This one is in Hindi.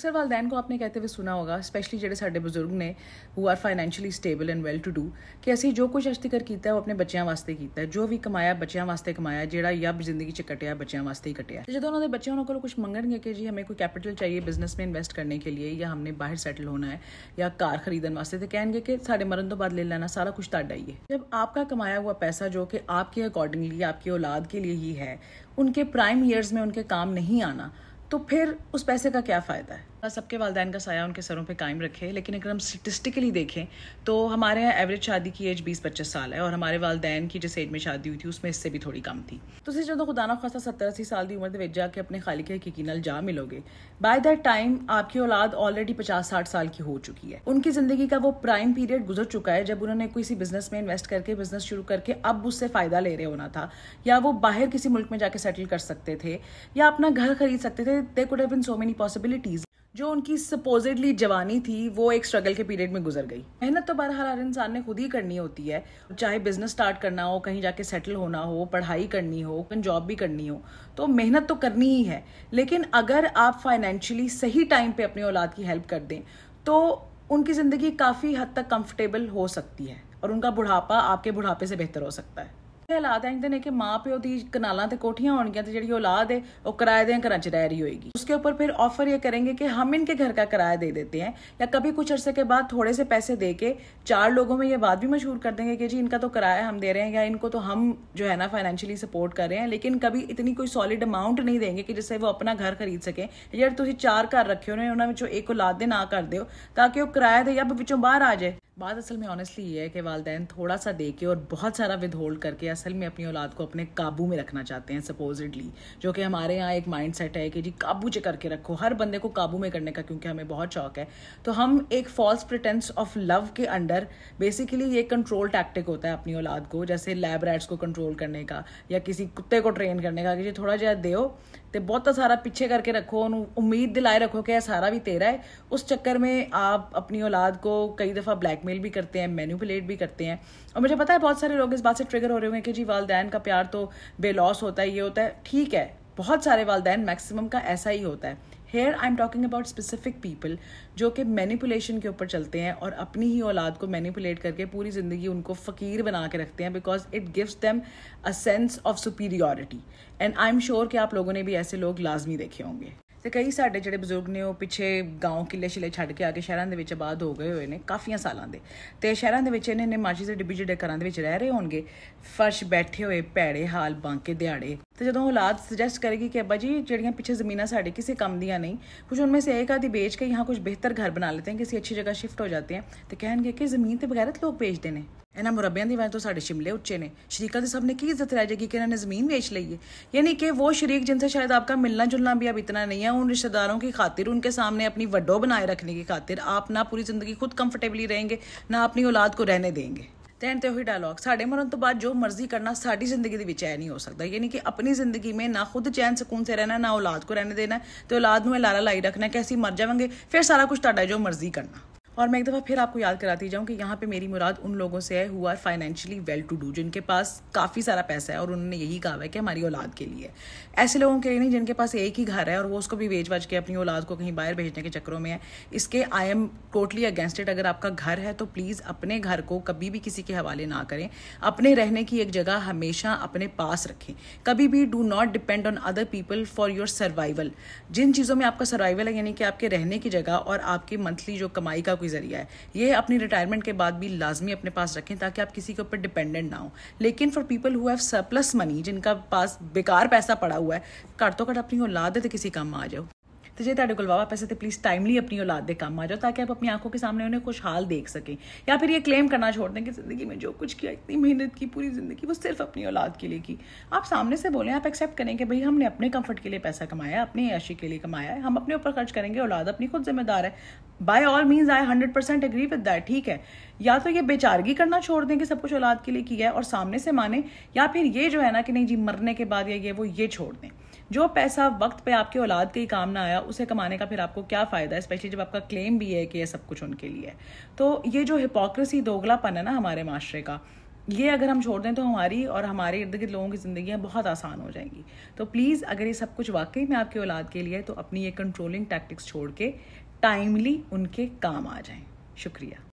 अक्सर वालदैन को आपने कहते हुए सुना होगा, स्पैशली ਜਿਹੜੇ ਸਾਡੇ ਬਜ਼ੁਰਗ ਨੇ who are financially stable and well to do, ਕਿ ਅਸੀਂ ਜੋ ਕੁਝ ਅੱਜ ਤੱਕ ਕੀਤਾ ਉਹ ਆਪਣੇ ਬੱਚਿਆਂ ਵਾਸਤੇ ਕੀਤਾ, ਜੋ ਵੀ ਕਮਾਇਆ ਬੱਚਿਆਂ ਵਾਸਤੇ ਕਮਾਇਆ, ਜਿਹੜਾ ਯੱਬ ਜ਼ਿੰਦਗੀ 'ਚ ਕਟਿਆ ਬੱਚਿਆਂ ਵਾਸਤੇ ਹੀ ਕਟਿਆ। ਜਦੋਂ ਉਹਨਾਂ ਦੇ ਬੱਚੇ ਉਹਨਾਂ ਕੋਲ ਕੁਝ ਮੰਗਣਗੇ ਕਿ ਜੀ हमें कोई कैपिटल चाहिए बिजनेस में इन्वेस्ट करने के लिए, या हमने बाहर सेटल होना है या कार खरीदने वास्ते, तो कहेंगे कि साढ़े मरण तो बाद ले लेना, सारा कुछ ताड़ा ही है। जब आपका कमाया हुआ पैसा जो कि आपके अकॉर्डिंगली आपकी औलाद के लिए ही है, उनके प्राइम ईयर्स में उनके काम नहीं आना, तो फिर उस पैसे का क्या फ़ायदा है। सबके वालदैन का साया उनके सरों पे कायम रखे। लेकिन अगर हम स्टेटिस्टिकली देखें तो हमारे यहाँ एवरेज शादी की एज 20-25 साल है, और हमारे वालदैन की जिस एज में शादी हुई थी उसमें इससे भी थोड़ी कम थी। तुसीं जो खुदा ना खासा 70-80 साल की उम्र के जाके अपने खालिक हकीकी नाल जा मिलोगे, बाय दैट टाइम आपकी औलाद ऑलरेडी 50-60 साल की हो चुकी है। उनकी ज़िंदगी का वो प्राइम पीरियड गुजर चुका है जब उन्होंने किसी बिजनेस में इन्वेस्ट करके बिजनेस शुरू करके अब उससे फ़ायदा ले रहे होना था, या वो बाहर किसी मुल्क में जाके सेटल कर सकते थे, या अपना घर खरीद सकते थे। They could have been so many possibilities. जो उनकी सपोजिटली जवानी थी वो एक स्ट्रगल के पीरियड में गुजर गई। मेहनत तो बहरहाल हर इंसान ने खुद ही करनी होती है, चाहे बिजनेस स्टार्ट करना हो, कहीं जाके सेटल होना हो, पढ़ाई करनी हो, जॉब भी करनी हो, तो मेहनत तो करनी ही है। लेकिन अगर आप फाइनेंशियली सही टाइम पे अपनी औलाद की हेल्प कर दें तो उनकी ज़िंदगी काफ़ी हद तक कंफर्टेबल हो सकती है, और उनका बुढ़ापा आपके बुढ़ापे से बेहतर हो सकता है। हालात ऐसे ने कि माँ प्यो की कनालों ते कोठियां होंगियां, तो जी औलाद है वो किराए के घर च रह रही होगी। उसके ऊपर फिर ऑफर ये करेंगे कि हम इनके घर का किराया दे देते हैं, या कभी कुछ अरसे के बाद थोड़े से पैसे दे के 4 लोगों में ये बात भी मशहूर कर देंगे कि जी इनका तो किराया हम दे रहे हैं, या इनको तो हम जो है ना फाइनेंशियली सपोर्ट कर रहे हैं, लेकिन कभी इतनी कोई सॉलिड अमाउंट नहीं देंगे कि जिससे वो अपना घर खरीद सकें। यार तुम 4 घर रखे होने, उन्होंने एक औलाद दे ना कर दो ताकि वो किराया दे या विचों बाहर आ जाए। बात असल में ऑनेस्टली ये है कि वालदैन थोड़ा सा दे के और बहुत सारा विदहोल्ड करके असल में अपनी औलाद को अपने काबू में रखना चाहते हैं सपोजिटली, जो कि हमारे यहाँ एक माइंड सेट है कि जी काबू च करके रखो, हर बंदे को काबू में करने का, क्योंकि हमें बहुत शौक है। तो हम एक फॉल्स प्रिटेंस ऑफ लव के अंडर बेसिकली ये कंट्रोल टैक्टिक होता है अपनी औलाद को, जैसे लैब रैट्स को कंट्रोल करने का या किसी कुत्ते को ट्रेन करने का, कि जी थोड़ा जहा दो तो बहुत सारा पीछे करके रखो, उम्मीद दिलाए रखो कि यह सारा भी तेरा है। उस चक्कर में आप अपनी औलाद को कई दफ़ा ब्लैकमेल भी करते हैं, मैनिपुलेट भी करते हैं। और मुझे पता है बहुत सारे लोग इस बात से ट्रिगर हो रहे होंगे कि जी वालदैन का प्यार तो बेलॉस होता है, ये होता है। ठीक है, बहुत सारे वालदैन मैक्सिमम का ऐसा ही होता है। Here I am talking about specific people जो कि मैनिपुलेशन के ऊपर चलते हैं और अपनी ही औलाद को मैनिपुलेट करके पूरी ज़िंदगी उनको फ़कीर बना के रखते हैं, because it gives them a sense of superiority. And I am sure कि आप लोगों ने भी ऐसे लोग लाजमी देखे होंगे। तो कई साढ़े ਜਿਹੜੇ ਬਜ਼ੁਰਗ ਨੇ ਉਹ ਪਿੱਛੇ गाँव ਕਿੱਲੇ ਛਿਲੇ ਛੱਡ ਕੇ ਆ ਕੇ ਸ਼ਹਿਰਾਂ ਦੇ ਵਿੱਚ ਆਬਾਦ ਹੋ ਗਏ ਹੋਏ ਨੇ ਕਾਫੀਆਂ ਸਾਲਾਂ ਦੇ, ਤੇ ਸ਼ਹਿਰਾਂ ਦੇ ਵਿੱਚ ਇਹਨਾਂ ਨੇ ਮਾਚੀ ਦੇ ਡਿੱਬੀ ਜਿਹੜੇ ਘਰਾਂ ਦੇ ਵਿੱਚ ਰਹਿ ਰਹੇ ਹੋਣਗੇ, ਫਰਸ਼ ਬੈਠੇ ਹੋਏ ਭੈੜੇ ਹਾਲ ਬਾਂਕੇ ਦਿਹਾੜੇ। तो ਜਦੋਂ औलाद सजेस्ट करेगी कि अब्बा जी जड़ियाँ पीछे ज़मीना साढ़े किसी कम दियाँ नहीं, कुछ उनमें से एक आधी बेच के यहाँ कुछ बेहतर घर बना लेते हैं, किसी अच्छी जगह शिफ्ट हो जाते हैं, तो कहेंगे कि ज़मीन तो बगैरत लोग बेचते हैं। इन्होंने मुरब्बियां दी वजह तो साढ़े शिमले उच्चे ने, शरीका के सबने की इज्जत रह जाएगी कि इन्होंने ज़मीन बेच ली है। यानी कि वो शरीक जिनसे शायद आपका मिलना जुलना भी अब इतना नहीं है, उन रिश्तेदारों की खातिर उनके सामने अपनी वड्डो बनाए रखने की खातिर आप ना पूरी ज़िंदगी खुद कंफर्टेबली रहेंगे, ना अपनी औलाद को रहने देंगे। तो वही डायलॉग साढ़े मरण तो बाद जो मर्जी करना साड़ी जिंदगी के विच नहीं हो सकता। यानी कि अपनी जिंदगी में ना खुद चैन सुकून से रहना, ना औलाद को रहने देना, तो औलाद में लारा लाई रखना कि असीं मर जाएंगे, फिर सारा कुछ ताड़ा जो मर्जी करना। और मैं एक दफ़ा फिर आपको याद कराती जाऊँ कि यहाँ पे मेरी मुराद उन लोगों से है who are financially well to do, जिनके पास काफ़ी सारा पैसा है और उन्होंने यही कहा है कि हमारी औलाद के लिए। ऐसे लोगों के लिए नहीं जिनके पास एक ही घर है और वो उसको भी बेच बाच के अपनी औलाद को कहीं बाहर भेजने के चक्करों में है। इसके I am totally against it. अगर आपका घर है तो प्लीज़ अपने घर को कभी भी किसी के हवाले ना करें, अपने रहने की एक जगह हमेशा अपने पास रखें। कभी भी do not depend on other people for your survival. जिन चीज़ों में आपका सर्वाइवल है, यानी कि आपके रहने की जगह और आपकी मंथली जो कमाई का कोई जरिया है, ये अपनी रिटायरमेंट के बाद भी लाजमी अपने पास रखें ताकि आप किसी के ऊपर डिपेंडेंट ना हो। लेकिन for people who have surplus money, जिनका पास बेकार पैसा पड़ा हुआ है, घट तो घट अपनी औलाद है तो किसी काम आ जाओ। तो जे तुहाडे कोल वावा पैसे तो प्लीज़ टाइमली अपनी औलाद के काम आ जाओ ताकि आप अपनी आंखों के सामने उन्हें खुशहाल देख सकें। या फिर ये क्लेम करना छोड़ दें कि ज़िंदगी में जो कुछ किया, इतनी मेहनत की पूरी ज़िंदगी, वो सिर्फ अपनी औलाद के लिए की। आप सामने से बोलें, आप एक्सेप्ट करें कि भाई हमने अपने कंफर्ट के लिए पैसा कमाया, अपनी ऐशी के लिए कमाया है, हम अपने ऊपर खर्च करेंगे, औलाद अपनी खुद जिम्मेदार है। By all means I 100% agree with that. ठीक है, या तो ये बेचारगी करना छोड़ दें कि सब कुछ औलाद के लिए किया है और सामने से माने, या फिर ये जो है ना कि नहीं जी मरने के बाद या ये छोड़ दें। जो पैसा वक्त पे आपके औलाद के ही काम ना आया, उसे कमाने का फिर आपको क्या फ़ायदा है, स्पेशली जब आपका क्लेम भी है कि ये सब कुछ उनके लिए है। तो ये जो हिपोक्रेसी, दोगलापन है ना हमारे माशरे का, ये अगर हम छोड़ दें तो हमारी और हमारे इर्द गिर्द लोगों की ज़िंदगियाँ बहुत आसान हो जाएंगी। तो प्लीज़ अगर ये सब कुछ वाकई में आपकी औलाद के लिए है तो अपनी ये कंट्रोलिंग टैक्टिक्स छोड़ के टाइमली उनके काम आ जाएं। शुक्रिया।